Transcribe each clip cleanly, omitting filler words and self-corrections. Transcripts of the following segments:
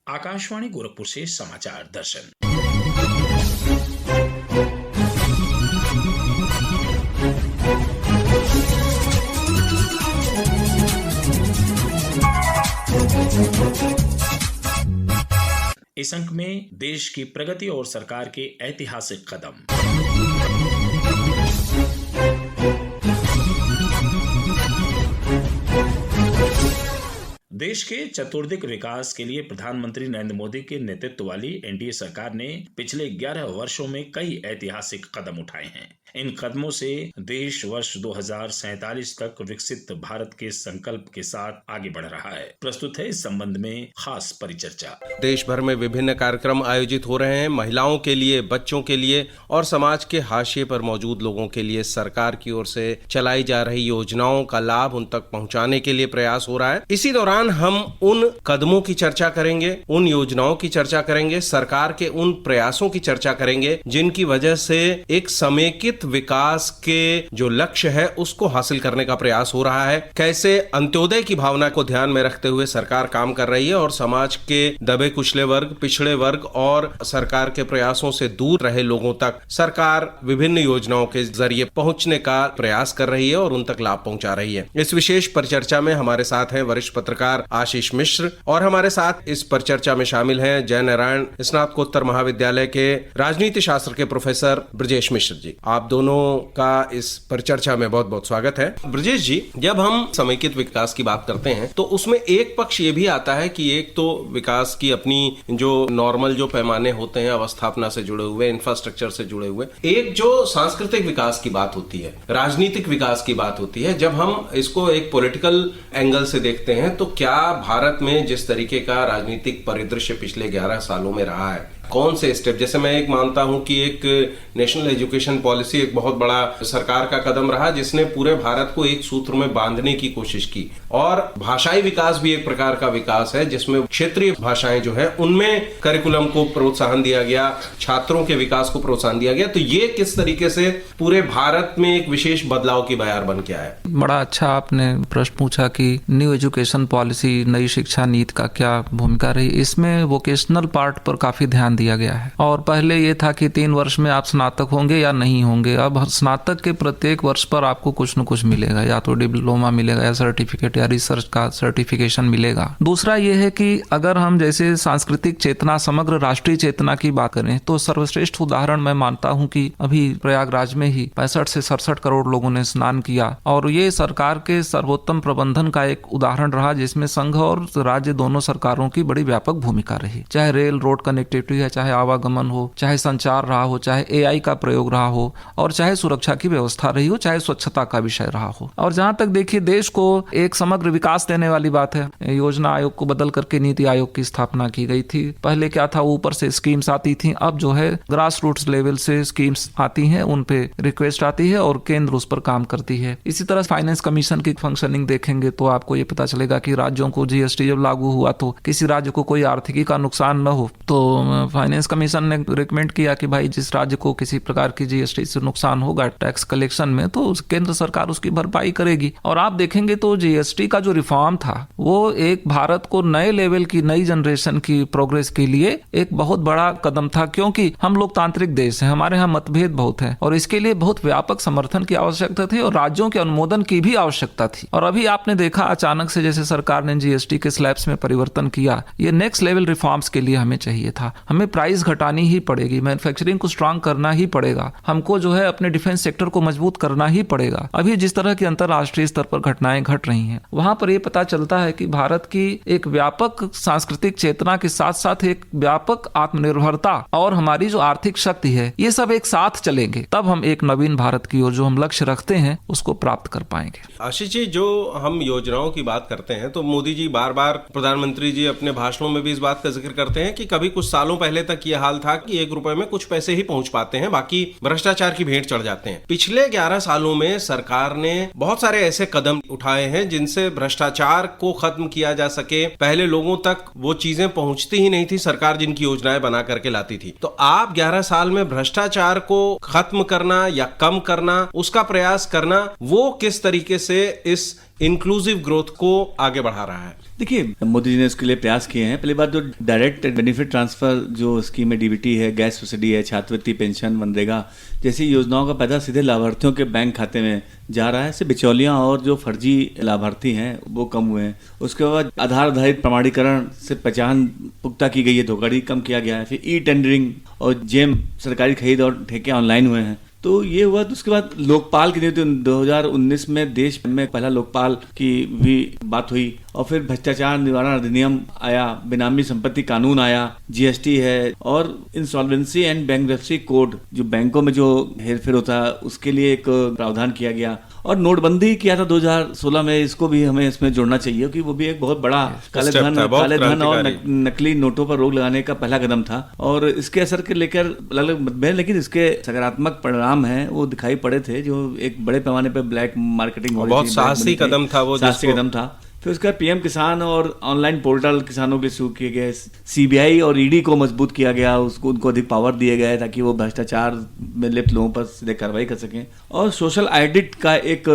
आकाशवाणी गोरखपुर से समाचार दर्शन। इस अंक में देश की प्रगति और सरकार के ऐतिहासिक कदम। देश के चतुर्दिक विकास के लिए प्रधानमंत्री नरेंद्र मोदी के नेतृत्व वाली एनडीए सरकार ने पिछले 11 वर्षों में कई ऐतिहासिक कदम उठाए हैं। इन कदमों से देश वर्ष 2047 तक विकसित भारत के संकल्प के साथ आगे बढ़ रहा है। प्रस्तुत है इस संबंध में खास परिचर्चा। देश भर में विभिन्न कार्यक्रम आयोजित हो रहे हैं। महिलाओं के लिए, बच्चों के लिए और समाज के हाशिए पर मौजूद लोगों के लिए सरकार की ओर से चलाई जा रही योजनाओं का लाभ उन तक पहुंचाने के लिए प्रयास हो रहा है। इसी दौरान हम उन कदमों की चर्चा करेंगे, उन योजनाओं की चर्चा करेंगे, सरकार के उन प्रयासों की चर्चा करेंगे जिनकी वजह से एक समेकित विकास के जो लक्ष्य है उसको हासिल करने का प्रयास हो रहा है। कैसे अंत्योदय की भावना को ध्यान में रखते हुए सरकार काम कर रही है और समाज के दबे कुचले वर्ग, पिछड़े वर्ग और सरकार के प्रयासों से दूर रहे लोगों तक सरकार विभिन्न योजनाओं के जरिए पहुंचने का प्रयास कर रही है और उन तक लाभ पहुंचा रही है। इस विशेष परिचर्चा में हमारे साथ हैं वरिष्ठ पत्रकार आशीष मिश्र और हमारे साथ इस परिचर्चा में शामिल हैं जय नारायण स्नातकोत्तर महाविद्यालय के राजनीति शास्त्र के प्रोफेसर ब्रजेश मिश्र जी। आप दोनों का इस परिचर्चा में बहुत बहुत स्वागत है। ब्रजेश जी, जब हम समेकित विकास की बात करते हैं तो उसमें एक पक्ष ये भी आता है कि एक तो विकास की अपनी जो नॉर्मल जो पैमाने होते हैं अवस्थापना से जुड़े हुए, इंफ्रास्ट्रक्चर से जुड़े हुए, एक जो सांस्कृतिक विकास की बात होती है, राजनीतिक विकास की बात होती है। जब हम इसको एक पॉलिटिकल एंगल से देखते हैं तो क्या भारत में जिस तरीके का राजनीतिक परिदृश्य पिछले 11 सालों में रहा है, कौन से स्टेप, जैसे मैं एक मानता हूं कि एक नेशनल एजुकेशन पॉलिसी एक बहुत बड़ा सरकार का कदम रहा जिसने पूरे भारत को एक सूत्र में बांधने की कोशिश की, और भाषाई विकास भी एक प्रकार का विकास है जिसमें क्षेत्रीय भाषाएं जो है उनमें करिकुलम को प्रोत्साहन दिया गया, छात्रों के विकास को प्रोत्साहन दिया गया। तो ये किस तरीके से पूरे भारत में एक विशेष बदलाव की बयार बन के आया? बड़ा अच्छा आपने प्रश्न पूछा कि न्यू एजुकेशन पॉलिसी, नई शिक्षा नीति का क्या भूमिका रही। इसमें वोकेशनल पार्ट पर काफी ध्यान दिया गया है। और पहले ये था कि 3 वर्ष में आप स्नातक होंगे या नहीं होंगे। अब स्नातक के प्रत्येक वर्ष पर आपको कुछ न कुछ मिलेगा, या तो डिप्लोमा मिलेगा या सर्टिफिकेट या रिसर्च का सर्टिफिकेशन मिलेगा। दूसरा ये है कि अगर हम जैसे सांस्कृतिक चेतना, समग्र राष्ट्रीय चेतना की बात करें तो सर्वश्रेष्ठ उदाहरण मैं मानता हूं कि अभी प्रयागराज में ही 65 से 67 करोड़ लोगों ने स्नान किया, और ये सरकार के सर्वोत्तम प्रबंधन का एक उदाहरण रहा जिसमें संघ और राज्य दोनों सरकारों की बड़ी व्यापक भूमिका रही। चाहे रेल रोड कनेक्टिविटी है, चाहे आवागमन हो, चाहे संचार रहा हो, चाहे एआई का प्रयोग रहा हो, और चाहे सुरक्षा की व्यवस्था रही हो, चाहे स्वच्छता का विषय रहा हो। और जहां तक देखिए देश को एक समग्र विकास देने वाली बात है, योजना आयोग को बदल करके नीति आयोग की स्थापना की गई थी। पहले क्या था, ऊपर से स्कीम्स आती थी, अब जो है ग्रास रूट्स लेवल से स्कीम्स आती हैं, उन पे रिक्वेस्ट आती है और केंद्र उस पर काम करती है। इसी तरह फाइनेंस कमीशन की फंक्शनिंग देखेंगे तो आपको ये पता चलेगा कि राज्यों को जीएसटी जब लागू हुआ तो किसी राज्य को कोई आर्थिकी का नुकसान न हो, तो फाइनेंस कमीशन ने रिकमेंड किया कि भाई जिस राज्य को किसी प्रकार की जीएसटी से नुकसान होगा टैक्स कलेक्शन में, तो केंद्र सरकार उसकी भरपाई करेगी। और आप देखेंगे तो जीएसटी का जो रिफॉर्म था वो एक भारत को नए लेवल की, नई जनरेशन की प्रोग्रेस के लिए एक बहुत बड़ा कदम था, क्योंकि हम लोकतांत्रिक देश हैं, हमारे यहाँ मतभेद बहुत है और इसके लिए बहुत व्यापक समर्थन की आवश्यकता थी और राज्यों के अनुमोदन की भी आवश्यकता थी। और अभी आपने देखा अचानक से जैसे सरकार ने जीएसटी के स्लैब्स में परिवर्तन किया, ये नेक्स्ट लेवल रिफॉर्म्स के लिए हमें चाहिए था। हमें प्राइस घटानी ही पड़ेगी, मैन्युफैक्चरिंग को स्ट्रांग करना ही पड़ेगा, हमको जो है अपने डिफेंस सेक्टर को मजबूत करना ही पड़ेगा। अभी जिस तरह की अंतरराष्ट्रीय स्तर पर घटनाएं घट रही हैं, वहां पर यह पता चलता है कि भारत की एक व्यापक सांस्कृतिक चेतना के साथ साथ एक व्यापक आत्मनिर्भरता और हमारी जो आर्थिक शक्ति है, ये सब एक साथ चलेंगे, तब हम एक नवीन भारत की ओर जो हम लक्ष्य रखते हैं उसको प्राप्त कर पाएंगे। आशीष जी, जो हम योजनाओं की बात करते हैं तो मोदी जी बार बार, प्रधानमंत्री जी अपने भाषणों में भी इस बात का जिक्र करते हैं कि कभी कुछ सालों पहले तक यह हाल था कि 1 रुपए में कुछ पैसे ही पहुंच पाते हैं, बाकी भ्रष्टाचार की भेंट चढ़ जाते हैं। पिछले 11 सालों में सरकार ने बहुत सारे ऐसे कदम उठाए हैं जिनसे भ्रष्टाचार को खत्म किया जा सके। पहले लोगों तक वो चीजें पहुंचती ही नहीं थी, सरकार जिनकी योजनाएं बना करके लाती थी। तो आप 11 साल में भ्रष्टाचार को खत्म करना या कम करना, उसका प्रयास करना, वो किस तरीके से इस इंक्लूसिव ग्रोथ को आगे बढ़ा रहा है? देखिए, मोदी जी ने उसके लिए प्रयास किए हैं। पहली बात तो डायरेक्ट बेनिफिट ट्रांसफर जो स्कीम है, डीबीटी है, गैस सब्सिडी है, छात्रवृत्ति, पेंशन, मनरेगा जैसी योजनाओं का पैसा सीधे लाभार्थियों के बैंक खाते में जा रहा है। इससे बिचौलियां और जो फर्जी लाभार्थी हैं वो कम हुए हैं। उसके बाद आधार आधारित प्रमाणीकरण से पहचान पुख्ता की गई है, धोखाधड़ी कम किया गया है। फिर ई टेंडरिंग और जेम सरकारी खरीद और ठेके ऑनलाइन हुए हैं। तो ये हुआ। तो उसके बाद लोकपाल की नीति 2019 में देश में पहला लोकपाल की भी बात हुई। और फिर भ्रष्टाचार निवारण अधिनियम आया, बेनामी संपत्ति कानून आया, जीएसटी है और इंसॉल्वेंसी एंड बैंकरप्सी कोड जो बैंकों में जो हेरफेर होता है उसके लिए एक प्रावधान किया गया। और नोटबंदी किया था 2016 में, इसको भी हमें इसमें जोड़ना चाहिए क्योंकि वो भी एक बहुत बड़ा काले धन और नकली नोटों पर रोक लगाने का पहला कदम था। और इसके असर के लेकर अलग अलग मतभेद, लेकिन इसके सकारात्मक परिणाम हैं वो दिखाई पड़े थे। जो एक बड़े पैमाने पर ब्लैक मार्केटिंग बहुत साहसी कदम था वो, साहसी कदम था। फिर उसका पीएम किसान और ऑनलाइन पोर्टल किसानों के शुरू किए गए। सीबीआई और ईडी को मजबूत किया गया, उसको उनको अधिक पावर दिए गए ताकि वो भ्रष्टाचार में लिप्त लोगों पर सीधे कार्रवाई कर सकें। और सोशल ऑडिट का एक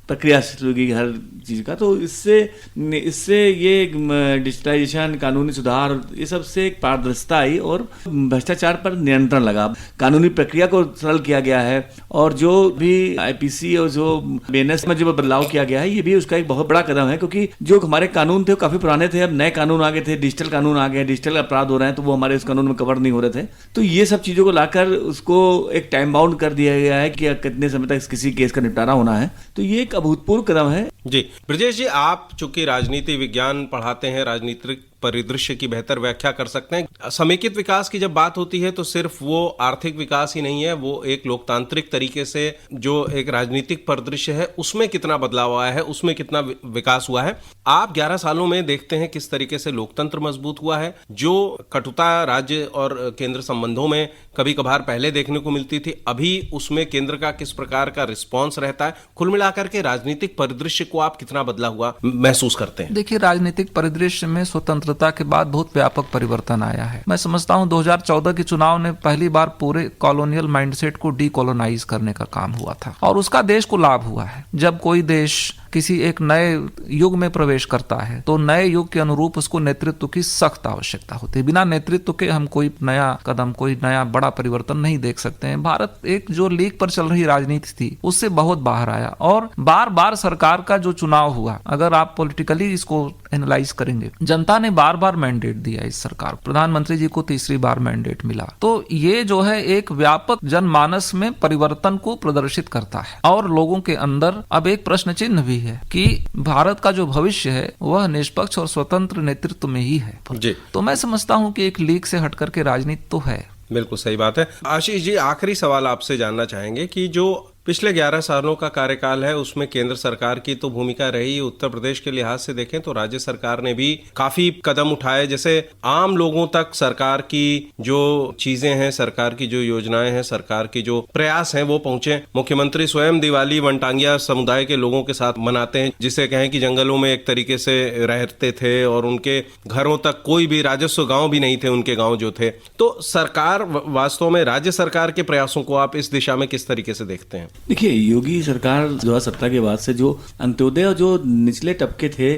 प्रक्रिया शुरू की हर चीज़ का। तो इससे ये डिजिटलाइजेशन, कानूनी सुधार, ये सब से एक पारदर्शिता आई और भ्रष्टाचार पर नियंत्रण लगा। कानूनी प्रक्रिया को सरल किया गया है और जो भी आईपीसी और जो बीएनएस में जो बदलाव किया गया है ये भी उसका एक बहुत बड़ा कदम है। क्योंकि जो हमारे कानून थे वो काफी पुराने थे, अब नए कानून आ गए थे, डिजिटल कानून आ गए, डिजिटल अपराध हो रहे हैं तो वो हमारे उस कानून में कवर नहीं हो रहे थे। तो ये सब चीजों को लाकर उसको एक टाइम बाउंड कर दिया गया है कि कितने समय तक किसी केस का निपटारा होना है। तो ये एक अभूतपूर्व कदम है। जी ब्रजेश जी, आप चूंकि राजनीति विज्ञान पढ़ाते हैं, राजनीतिक परिदृश्य की बेहतर व्याख्या कर सकते हैं। समेकित विकास की जब बात होती है तो सिर्फ वो आर्थिक विकास ही नहीं है, वो एक लोकतांत्रिक तरीके से जो एक राजनीतिक परिदृश्य है उसमें कितना बदलाव आया है, उसमें कितना विकास हुआ है। आप 11 सालों में देखते हैं किस तरीके से लोकतंत्र मजबूत हुआ है। जो कटुता राज्य और केंद्र संबंधों में कभी कभार पहले देखने को मिलती थी, अभी उसमें केंद्र का किस प्रकार का रिस्पॉन्स रहता है। कुल मिलाकर के राजनीतिक परिदृश्य को आप कितना बदला हुआ महसूस करते हैं? देखिए, राजनीतिक परिदृश्य में स्वतंत्रता के बाद बहुत व्यापक परिवर्तन आया है। मैं समझता हूं 2014 के चुनाव ने पहली बार पूरे कॉलोनियल माइंडसेट को डीकोलोनाइज करने का काम हुआ था और उसका देश को लाभ हुआ है। जब कोई देश किसी एक नए युग में प्रवेश करता है तो नए युग के अनुरूप उसको नेतृत्व की सख्त आवश्यकता होती है। बिना नेतृत्व के हम कोई नया कदम, कोई नया बड़ा परिवर्तन नहीं देख सकते हैं। भारत एक जो लीग पर चल रही राजनीति थी उससे बहुत बाहर आया और बार बार सरकार का जो चुनाव हुआ, अगर आप पॉलिटिकली इसको एनालाइज करेंगे, जनता ने बार बार मैंडेट दिया इस सरकार, प्रधानमंत्री जी को तीसरी बार मैंडेट मिला। तो ये जो है एक व्यापक जनमानस में परिवर्तन को प्रदर्शित करता है और लोगों के अंदर अब एक प्रश्न चिन्ह भी है कि भारत का जो भविष्य है वह निष्पक्ष और स्वतंत्र नेतृत्व में ही है जी। तो मैं समझता हूं कि एक लीग से हटकर के राजनीति तो है। बिल्कुल सही बात है। आशीष जी, आखिरी सवाल आपसे जानना चाहेंगे कि जो पिछले 11 सालों का कार्यकाल है उसमें केंद्र सरकार की तो भूमिका रही। उत्तर प्रदेश के लिहाज से देखें तो राज्य सरकार ने भी काफी कदम उठाए, जैसे आम लोगों तक सरकार की जो चीजें हैं, सरकार की जो योजनाएं हैं, सरकार की जो प्रयास हैं वो पहुंचे। मुख्यमंत्री स्वयं दिवाली वनटांगिया समुदाय के लोगों के साथ मनाते हैं, जिसे कहें कि जंगलों में एक तरीके से रहते थे और उनके घरों तक कोई भी राजस्व गांव भी नहीं थे, उनके गांव जो थे। तो सरकार वास्तव में राज्य सरकार के प्रयासों को आप इस दिशा में किस तरीके से देखते हैं? देखिए, योगी सरकार 2017 के बाद से जो अंत्योदय और जो निचले तबके थे,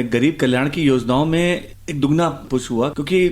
गरीब कल्याण की योजनाओं में एक दुगना पुश हुआ। क्योंकि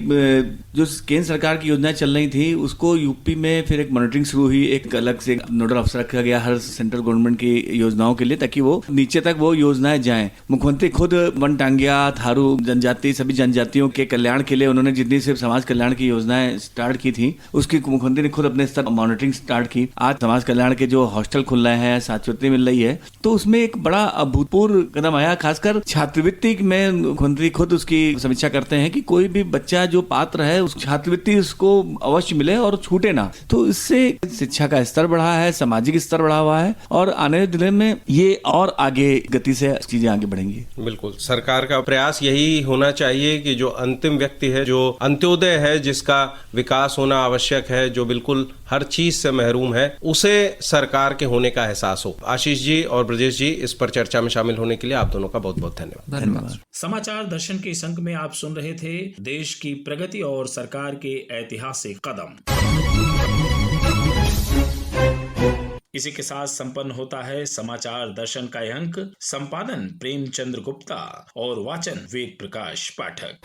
जो केंद्र सरकार की योजनाएं चल रही थी उसको यूपी में फिर एक मॉनिटरिंग शुरू हुई, एक अलग से नोडल अफसर रखा गया हर सेंट्रल गवर्नमेंट की योजनाओं के लिए ताकि वो नीचे तक वो योजनाएं जाएं। मुख्यमंत्री खुद वनटांगिया, थारू जनजाति, सभी जनजातियों के कल्याण के लिए उन्होंने जितनी सिर्फ समाज कल्याण की योजनाएं स्टार्ट की थी उसकी मुख्यमंत्री ने खुद अपने स्तर मॉनिटरिंग स्टार्ट की। आज समाज कल्याण के जो हॉस्टल खुल रहे हैं, छात्रवृत्ति मिल रही है, तो उसमें एक बड़ा अभूतपूर्व कदम आया। खासकर छात्रवृत्ति में मुख्यमंत्री खुद उसकी समीक्षा करते हैं कि कोई भी बच्चा जो पात्र है उस छात्रवृत्ति उसको अवश्य मिले और छूटे ना। तो इससे शिक्षा का स्तर बढ़ा है, सामाजिक स्तर बढ़ा हुआ है और आने वाले दिनों में ये और आगे गति से चीजें आगे बढ़ेंगी। बिल्कुल, सरकार का प्रयास यही होना चाहिए कि जो अंतिम व्यक्ति है, जो अंत्योदय है, जिसका विकास होना आवश्यक है, जो बिल्कुल हर चीज से महरूम है, उसे सरकार के होने का एहसास हो। आशीष जी और ब्रजेश जी, इस पर चर्चा में शामिल होने के लिए आप दोनों का बहुत बहुत धन्यवाद। समाचार दर्शन के इस अंक में आप सुन रहे थे देश की प्रगति और सरकार के ऐतिहासिक कदम। इसी के साथ संपन्न होता है समाचार दर्शन का यह अंक। संपादन प्रेमचंद्र गुप्ता और वाचन वेद प्रकाश पाठक।